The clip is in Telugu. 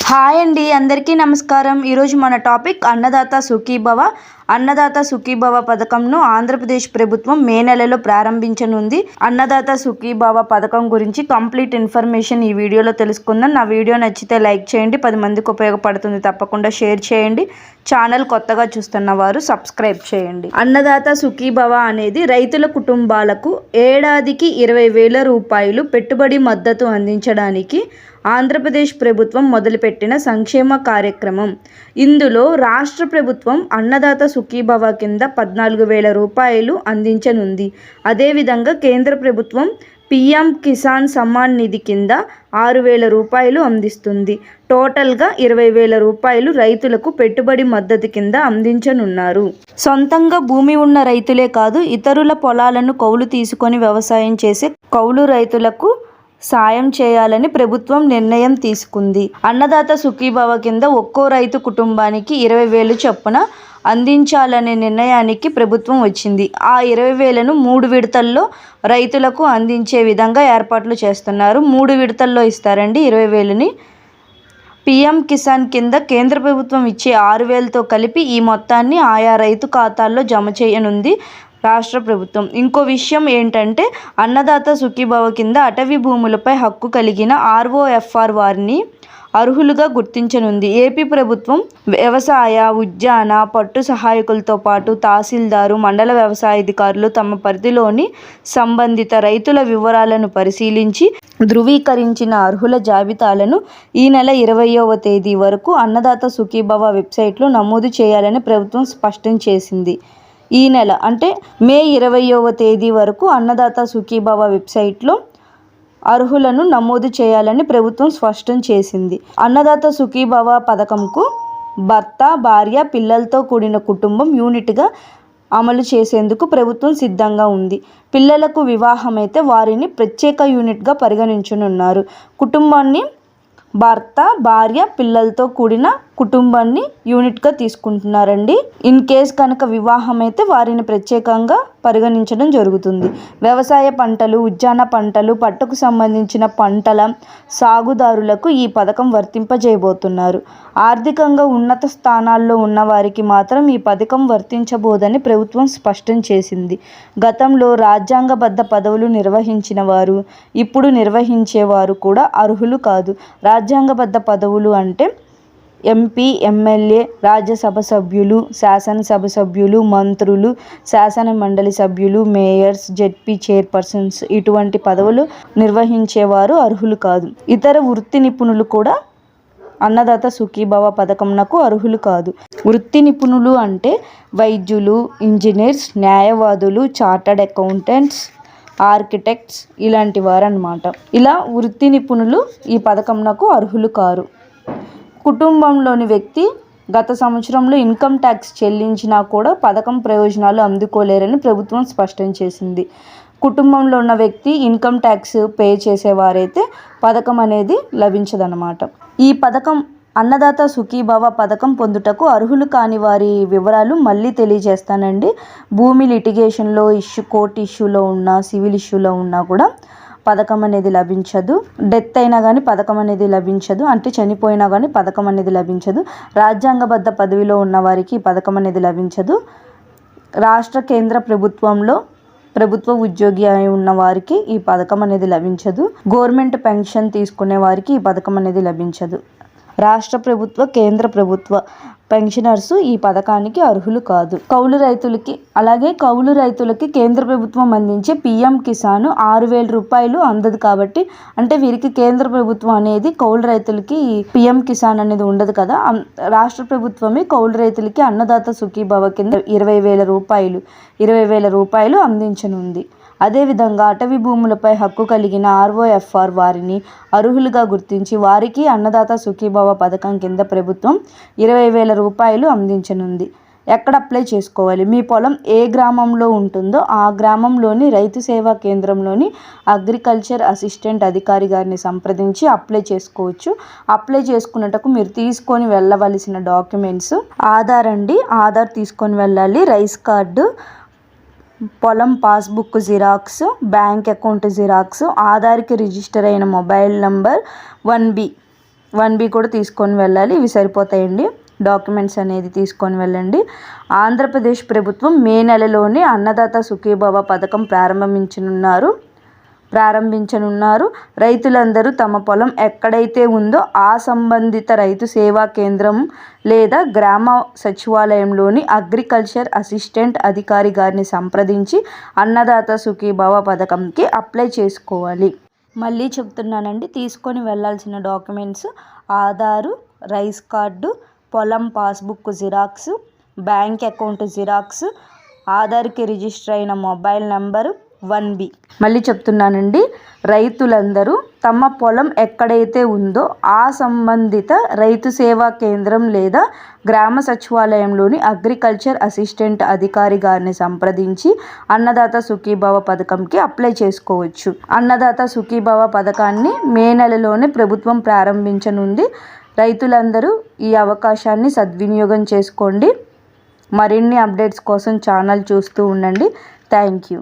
హాయ్ అండి, అందరికీ నమస్కారం. ఈరోజు మన టాపిక్ అన్నదాత సుఖీభవ. అన్నదాత సుఖీభవ పథకంను ఆంధ్రప్రదేశ్ ప్రభుత్వం మే నెలలో ప్రారంభించనుంది. అన్నదాత సుఖీభవ పథకం గురించి కంప్లీట్ ఇన్ఫర్మేషన్ ఈ వీడియోలో తెలుసుకుందాం. నా వీడియో నచ్చితే లైక్ చేయండి, 10 మందికి ఉపయోగపడుతుంది. తప్పకుండా షేర్ చేయండి. ఛానల్ కొత్తగా చూస్తున్న వారు సబ్స్క్రైబ్ చేయండి. అన్నదాత సుఖీభవ అనేది రైతుల కుటుంబాలకు ఏడాదికి 20,000 రూపాయలు పెట్టుబడి మద్దతు అందించడానికి ఆంధ్రప్రదేశ్ ప్రభుత్వం మొదలుపెట్టిన సంక్షేమ కార్యక్రమం. ఇందులో రాష్ట్ర ప్రభుత్వం అన్నదాత సుఖీభవ కింద 14,000 రూపాయలు అందించనుంది. అదేవిధంగా కేంద్ర ప్రభుత్వం పీఎం కిసాన్ సమ్మాన్ నిధి కింద 6,000 రూపాయలు అందిస్తుంది. టోటల్గా 20,000 రూపాయలు రైతులకు పెట్టుబడి మద్దతు కింద అందించనున్నారు. సొంతంగా భూమి ఉన్న రైతులే కాదు, ఇతరుల పొలాలను కౌలు తీసుకొని వ్యవసాయం చేసే కౌలు రైతులకు సాయం చేయాలని ప్రభుత్వం నిర్ణయం తీసుకుంది. అన్నదాత సుఖీభవ కింద ఒక్కో రైతు కుటుంబానికి 20,000 చొప్పున అందించాలనే నిర్ణయానికి ప్రభుత్వం వచ్చింది. ఆ 20,000ను 3 విడతల్లో రైతులకు అందించే విధంగా ఏర్పాట్లు చేస్తున్నారు. 3 విడతల్లో ఇస్తారండి 20,000ని. పీఎం కిసాన్ కింద కేంద్ర ప్రభుత్వం ఇచ్చే 6,000తో కలిపి ఈ మొత్తాన్ని ఆయా రైతు ఖాతాల్లో జమ చేయనుంది రాష్ట్ర ప్రభుత్వం. ఇంకో విషయం ఏంటంటే, అన్నదాత సుఖీభవ కింద అటవీ భూములపై హక్కు కలిగిన ROFR వారిని అర్హులుగా గుర్తించనుంది. ఏపీ ప్రభుత్వం వ్యవసాయ, ఉద్యాన, పట్టు సహాయకులతో పాటు తహసీల్దారు, మండల వ్యవసాయాధికారులు తమ పరిధిలోని సంబంధిత రైతుల వివరాలను పరిశీలించి ధృవీకరించిన అర్హుల జాబితాలను ఈ నెల 20వ తేదీ వరకు అన్నదాత సుఖీభవ వెబ్సైట్లో నమోదు చేయాలని ప్రభుత్వం స్పష్టం చేసింది. ఈ నెల అంటే మే 20వ తేదీ వరకు అన్నదాత సుఖీభవ వెబ్సైట్లో అర్హులను నమోదు చేయాలని ప్రభుత్వం స్పష్టం చేసింది. అన్నదాత సుఖీభవ పథకంకు భర్త, భార్య, పిల్లలతో కూడిన కుటుంబం యూనిట్గా అమలు చేసేందుకు ప్రభుత్వం సిద్ధంగా ఉంది. పిల్లలకు వివాహమైతే వారిని ప్రత్యేక యూనిట్గా పరిగణించనున్నారు. కుటుంబాన్ని భర్త, భార్య, పిల్లలతో కూడిన కుటుంబాన్ని యూనిట్గా తీసుకుంటున్నారండి. ఇన్ కేస్ కనుక వివాహం అయితే వారిని ప్రత్యేకంగా పరిగణించడం జరుగుతుంది. వ్యవసాయ పంటలు, ఉద్యాన పంటలు, పట్టుకు సంబంధించిన పంటల సాగుదారులకు ఈ పథకం వర్తింపజేయబోతున్నారు. ఆర్థికంగా ఉన్నత స్థానాల్లో ఉన్న వారికి మాత్రం ఈ పథకం వర్తించబోదని ప్రభుత్వం స్పష్టం చేసింది. గతంలో రాజ్యాంగబద్ధ పదవులు నిర్వహించిన వారు, ఇప్పుడు నిర్వహించేవారు కూడా అర్హులు కాదు. రాజ్యాంగబద్ధ పదవులు అంటే ఎంపీ, ఎమ్మెల్యే, రాజ్యసభ సభ్యులు, శాసనసభ సభ్యులు, మంత్రులు, శాసన మండలి సభ్యులు, మేయర్స్, జెడ్పీ చైర్పర్సన్స్ ఇటువంటి పదవులు నిర్వహించేవారు అర్హులు కాదు. ఇతర వృత్తి నిపుణులు కూడా అన్నదాత సుఖీభవ పథకంనకు అర్హులు కాదు. వృత్తి నిపుణులు అంటే వైద్యులు, ఇంజనీర్స్, న్యాయవాదులు, చార్టర్డ్ అకౌంటెంట్స్, ఆర్కిటెక్ట్స్ ఇలాంటి వారు అన్నమాట. ఇలా వృత్తి నిపుణులు ఈ పథకంనకు అర్హులు కారు. కుటుంబంలోని వ్యక్తి గత సంవత్సరంలో ఇన్కమ్ ట్యాక్స్ చెల్లించినా కూడా పథకం ప్రయోజనాలు అందుకోలేరని ప్రభుత్వం స్పష్టం చేసింది. కుటుంబంలో ఉన్న వ్యక్తి ఇన్కమ్ ట్యాక్స్ పే చేసేవారైతే పథకం అనేది లభించదన్నమాట. ఈ పథకం అన్నదాత సుఖీభవ పథకం పొందుటకు అర్హులు కాని వారి వివరాలు మళ్ళీ తెలియజేస్తానండి. భూమి లిటిగేషన్లో కోర్టు ఇష్యూలో ఉన్నా, సివిల్ ఇష్యూలో ఉన్నా కూడా పథకం అనేది లభించదు. డెత్ అయినా కానీ పథకం అనేది లభించదు. అంటే చనిపోయినా కానీ పథకం అనేది లభించదు. రాజ్యాంగబద్ధ పదవిలో ఉన్న వారికి పథకం అనేది లభించదు. రాష్ట్ర కేంద్ర ప్రభుత్వంలో ప్రభుత్వ ఉద్యోగి అయి ఉన్న వారికి ఈ పథకం అనేది లభించదు. గవర్నమెంట్ పెన్షన్ తీసుకునే వారికి ఈ పథకం అనేది లభించదు. రాష్ట్ర ప్రభుత్వ, కేంద్ర ప్రభుత్వ పెన్షనర్స్ ఈ పథకానికి అర్హులు కాదు. కౌలు రైతులకి కేంద్ర ప్రభుత్వం అందించే పీఎం కిసాన్ 6,000 రూపాయలు అందదు కాబట్టి, అంటే వీరికి కేంద్ర ప్రభుత్వం అనేది కౌలు రైతులకి పీఎం కిసాన్ అనేది ఉండదు కదా. రాష్ట్ర ప్రభుత్వమే కౌలు రైతులకి అన్నదాత సుఖీభవ కింద 20,000 రూపాయలు అందించనుంది. అదేవిధంగా అటవీ భూములపై హక్కు కలిగిన ROFR వారిని అర్హులుగా గుర్తించి వారికి అన్నదాత సుఖీభవ పథకం కింద ప్రభుత్వం 20,000 రూపాయలు అందించనుంది. ఎక్కడ అప్లై చేసుకోవాలి? మీ పొలం ఏ గ్రామంలో ఉంటుందో ఆ గ్రామంలోని రైతు సేవా కేంద్రంలోని అగ్రికల్చర్ అసిస్టెంట్ అధికారి గారిని సంప్రదించి అప్లై చేసుకోవచ్చు. అప్లై చేసుకున్నట్టుకు మీరు తీసుకొని వెళ్ళవలసిన డాక్యుమెంట్స్ ఆధార్ తీసుకొని వెళ్ళాలి, రైస్ కార్డు, పొలం passbook xerox, bank account xerox, ఆధార్కి రిజిస్టర్ అయిన మొబైల్ నంబర్ 1B 1B కూడా తీసుకొని వెళ్ళాలి. ఇవి సరిపోతాయండి. డాక్యుమెంట్స్ అనేది తీసుకొని వెళ్ళండి. ఆంధ్రప్రదేశ్ ప్రభుత్వం మే నెలలోనే అన్నదాత సుఖీభవ పథకం ప్రారంభించనున్నారు. రైతులందరూ తమ పొలం ఎక్కడైతే ఉందో ఆ సంబంధిత రైతు సేవా కేంద్రం లేదా గ్రామ సచివాలయంలోని అగ్రికల్చర్ అసిస్టెంట్ అధికారి గారిని సంప్రదించి అన్నదాత సుఖీభవ పథకంకి అప్లై చేసుకోవాలి. మళ్ళీ చెప్తున్నానండి, తీసుకొని వెళ్ళాల్సిన డాక్యుమెంట్స్ ఆధారు, రైస్ కార్డు, పొలం passbook xerox, bank account xerox, ఆధార్కి రిజిస్టర్ అయిన మొబైల్ నెంబరు, 1B. మళ్ళీ చెప్తున్నానండి, రైతులందరూ తమ పొలం ఎక్కడైతే ఉందో ఆ సంబంధిత రైతు సేవా కేంద్రం లేదా గ్రామ సచివాలయంలోని అగ్రికల్చర్ అసిస్టెంట్ అధికారి గారిని సంప్రదించి అన్నదాత సుఖీభవ పథకంకి అప్లై చేసుకోవచ్చు. అన్నదాత సుఖీభవ పథకాన్ని మే నెలలోనే ప్రభుత్వం ప్రారంభించనుంది. రైతులందరూ ఈ అవకాశాన్ని సద్వినియోగం చేసుకోండి. మరిన్ని అప్డేట్స్ కోసం ఛానల్ చూస్తూ ఉండండి. Thank you.